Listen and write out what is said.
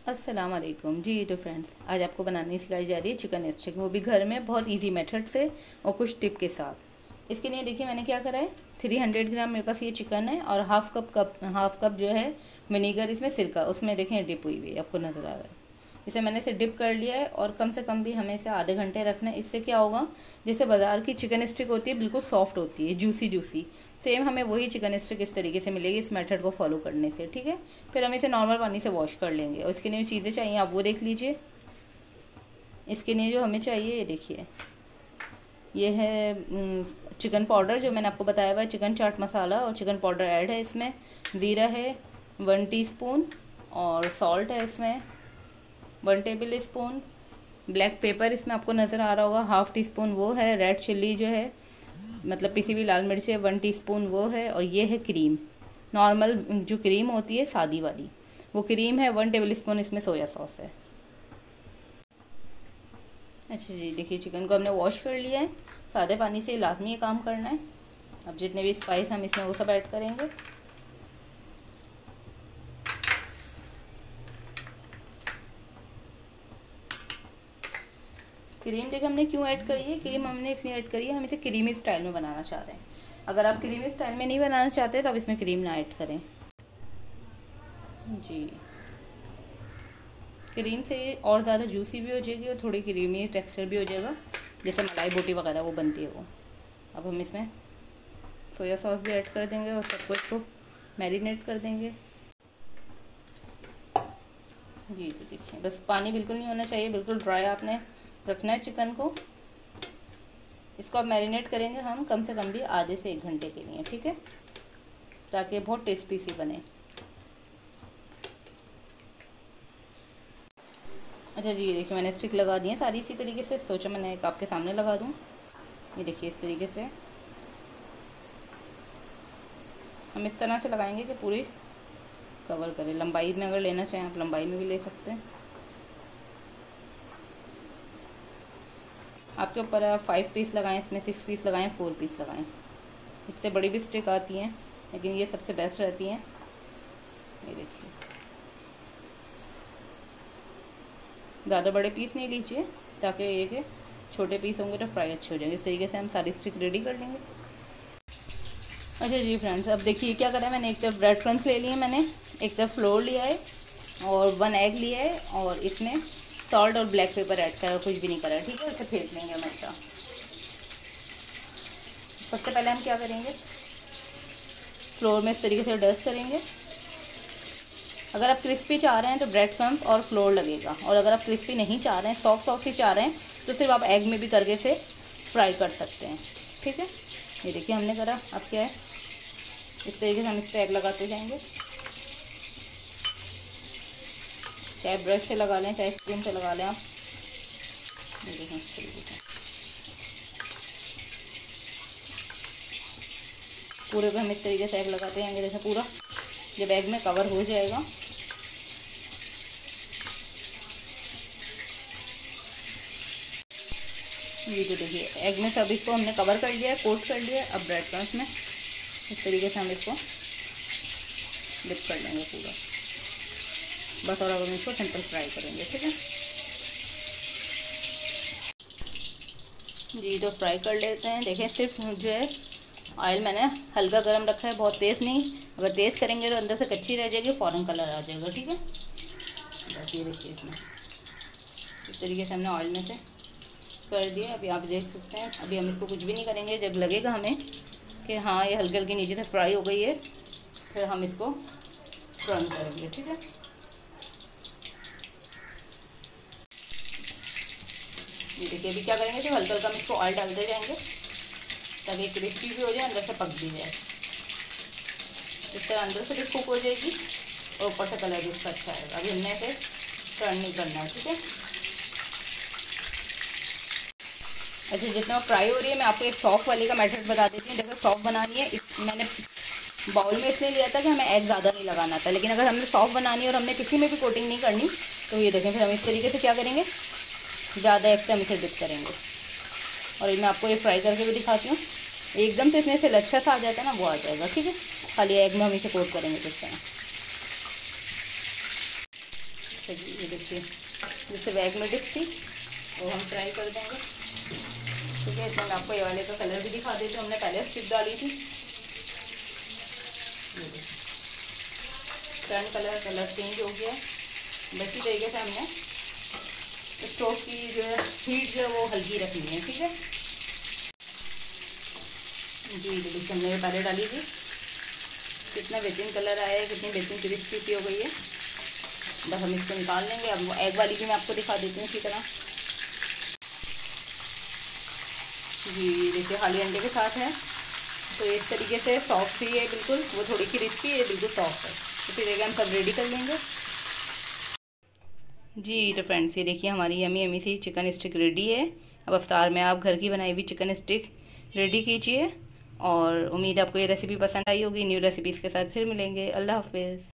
अस्सलाम वालेकुम जी। तो फ्रेंड्स, आज आपको बनानी सिखाई जा रही है चिकन स्टिक, वो भी घर में बहुत इजी मेथड से और कुछ टिप के साथ। इसके लिए देखिए मैंने क्या करा है, 300 ग्राम मेरे पास ये चिकन है और हाफ कप जो है विनीगर, इसमें सिरका, उसमें देखें डिप हुई हुई आपको नज़र आ रहा है। इसे मैंने इसे डिप कर लिया है और कम से कम भी हमें इसे आधे घंटे रखना है। इससे क्या होगा, जैसे बाज़ार की चिकन स्टिक होती है बिल्कुल सॉफ्ट होती है, जूसी जूसी, सेम हमें वही चिकन स्टिक इस तरीके से मिलेगी इस मेथड को फॉलो करने से। ठीक है, फिर हम इसे नॉर्मल पानी से वॉश कर लेंगे और इसके लिए जो चीज़ें चाहिए आप वो देख लीजिए। इसके लिए जो हमें चाहिए, ये देखिए, ये है चिकन पाउडर जो मैंने आपको बताया हुआ है, चिकन चाट मसाला और चिकन पाउडर ऐड है इसमें। ज़ीरा है 1 टीस्पून और सॉल्ट है इसमें 1 टेबल स्पून। ब्लैक पेपर इसमें आपको नज़र आ रहा होगा, हाफ टी स्पून वो है। रेड चिल्ली जो है, मतलब पिसी हुई लाल मिर्च है 1 टीस्पून वो है। और ये है क्रीम, नॉर्मल जो क्रीम होती है सादी वाली, वो क्रीम है 1 टेबल स्पून। इसमें सोया सॉस है। अच्छा जी, देखिए चिकन को हमने वॉश कर लिया है, सादे पानी से लाजमी ये काम करना है। अब जितने भी स्पाइस हम इसमें वो सब ऐड करेंगे। क्रीम देखिए हमने क्यों ऐड करी है, क्रीम हमने इसलिए ऐड करी है, हम इसे क्रीमी स्टाइल में बनाना चाह रहे हैं। अगर आप क्रीमी स्टाइल में नहीं बनाना चाहते तो आप इसमें क्रीम ना ऐड करें जी। क्रीम से और ज़्यादा जूसी भी हो जाएगी और थोड़ी क्रीमी टेक्सचर भी हो जाएगा, जैसे मलाई बोटी वगैरह वो बनती है वो। अब हम इसमें सोया सॉस भी ऐड कर देंगे और सबको इसको मैरिनेट कर देंगे जी। तो देखिए बस पानी बिल्कुल नहीं होना चाहिए, बिल्कुल ड्राई आपने रखना है चिकन को। इसको अब मैरिनेट करेंगे हम कम से कम भी आधे से 1 घंटे के लिए, ठीक है, ताकि बहुत टेस्टी सी बने। अच्छा जी, ये देखिए मैंने स्टिक लगा दी है सारी इसी तरीके से, सोचा मैंने एक आपके सामने लगा दूँ। ये देखिए इस तरीके से हम इस तरह से लगाएंगे कि पूरी कवर करें। लंबाई में अगर लेना चाहें आप लंबाई में भी ले सकते हैं, आपके ऊपर है। आप 5 पीस लगाएं, इसमें 6 पीस लगाएं, 4 पीस लगाएं। इससे बड़ी भी स्टिक आती हैं लेकिन ये सबसे बेस्ट रहती हैं। ये देखिए, ज़्यादा बड़े पीस नहीं लीजिए ताकि ये कि छोटे पीस होंगे तो फ्राई अच्छे हो जाएंगे। इस तरीके से हम सारी स्टिक रेडी कर लेंगे। अच्छा जी फ्रेंड्स, अब देखिए क्या करा है, मैंने एक तरफ ब्रेड क्रम्स ले लिए, मैंने एक तरफ फ्लोर लिया है और 1 एग लिया है और इसमें सॉल्ट और ब्लैक पेपर ऐड करा, कुछ भी नहीं करा, ठीक है। इसे फेंट लेंगे हमेशा। सबसे पहले हम क्या करेंगे, फ्लोर में इस तरीके से डस्ट करेंगे। अगर आप क्रिस्पी चाह रहे हैं तो ब्रेड क्रम्स और फ्लोर लगेगा, और अगर आप क्रिस्पी नहीं चाह रहे हैं, सॉफ्ट सॉफ्ट ही चाह रहे हैं, तो सिर्फ आप एग में भी करके इसे फ्राई कर सकते हैं, ठीक है। ये देखिए हमने करा। अब क्या है, इस तरीके से हम इस पर एग लगाते जाएंगे। चाहे ब्रश से लगा लें, चाहे स्पून से लगा लें आप। ये देखें इस तरीके से पूरे पे हम इस तरीके से एग लगाते जाएंगे। जैसे पूरा जब एग में कवर हो जाएगा, ये तो देखिए एग में सब इसको हमने कवर कर लिया है, कोट कर लिया है। अब ब्रेड क्रम्स में इस तरीके से हम इसको डिप कर लेंगे पूरा, बस। और अब हम इसको सिंपल फ्राई करेंगे, ठीक है जी। तो फ्राई कर लेते हैं। देखें सिर्फ जो है ऑयल मैंने हल्का गर्म रखा है, बहुत तेज़ नहीं। अगर तेज़ करेंगे तो अंदर से कच्ची रह जाएगी, फ़ौरन कलर आ जाएगा, ठीक है। बस ये देखिए इसमें इस तरीके से हमने ऑयल में से कर दिया। अभी आप देख सकते हैं, अभी हम इसको कुछ भी नहीं करेंगे। जब लगेगा हमें कि हाँ ये हल्की हल्की नीचे से फ्राई हो गई है, फिर हम इसको टर्न करेंगे, ठीक है। ये देखिए अभी क्या करेंगे, तो हल्का हल्का हम इसको ऑयल डालते जाएंगे ताकि क्रिस्पी भी हो जाए, अंदर से पक भी जाए। इस तरह अंदर से भी कुक हो जाएगी और ऊपर से कलर भी इसका अच्छा आएगा। अभी हमने इसे टर्न नहीं करना है, ठीक है। अच्छा, जितना फ्राई हो रही है, मैं आपको एक सॉफ्ट वाली का मेथड बता देती हूँ। जैसे सॉफ्ट बनानी है, इस मैंने बाउल में इसलिए लिया था कि हमें एग ज़्यादा नहीं लगाना था, लेकिन अगर हमने सॉफ्ट बनानी है और हमने किसी में भी कोटिंग नहीं करनी, तो ये देखें फिर हम इस तरीके से क्या करेंगे, ज़्यादा एग से हम इसे डिप करेंगे। और मैं आपको ये फ्राई करके भी दिखाती हूँ। एकदम से इसमें से लच्छा सा आ जाता है ना, वो आ जाएगा, ठीक है। खाली एग में हम इसे कोट करेंगे इस तरह। अच्छा जी, ये देखिए जैसे बैग में डिप थी वो हम ट्राई कर देंगे। ठीक है, इसमें मैं आपको ये वाले का कलर भी दिखा देती हूँ। हमने पहले स्ट्रिप डाली थी, ये देखिए फ्रंट कलर चेंज हो गया है। इसी तरीके से हमने स्टोव की जो है हीट जो है वो हल्की रखनी है। ठीक है जी, देखिए हमने पहले डाली थी, कितना बेहतरीन कलर आया है, कितनी बेहतरीन क्रिस्पी सी हो गई है। बस हम इसको निकाल लेंगे। अब एग वाली भी मैं आपको दिखा देती हूँ इसी तरह। जी देखिए खाली अंडे के साथ है, तो इस तरीके से सॉफ्ट सी है बिल्कुल, वो थोड़ी क्रिस्पी है, बिल्कुल सॉफ्ट है। इसी तरीके हम सब रेडी कर लेंगे। जी तो फ्रेंड्स, ये देखिए हमारी यमी यमी सी चिकन स्टिक रेडी है। अब अफ्तार में आप घर की बनाई हुई चिकन स्टिक रेडी कीजिए, और उम्मीद है आपको ये रेसिपी पसंद आई होगी। न्यू रेसिपीज़ के साथ फिर मिलेंगे। अल्लाह हाफिज़।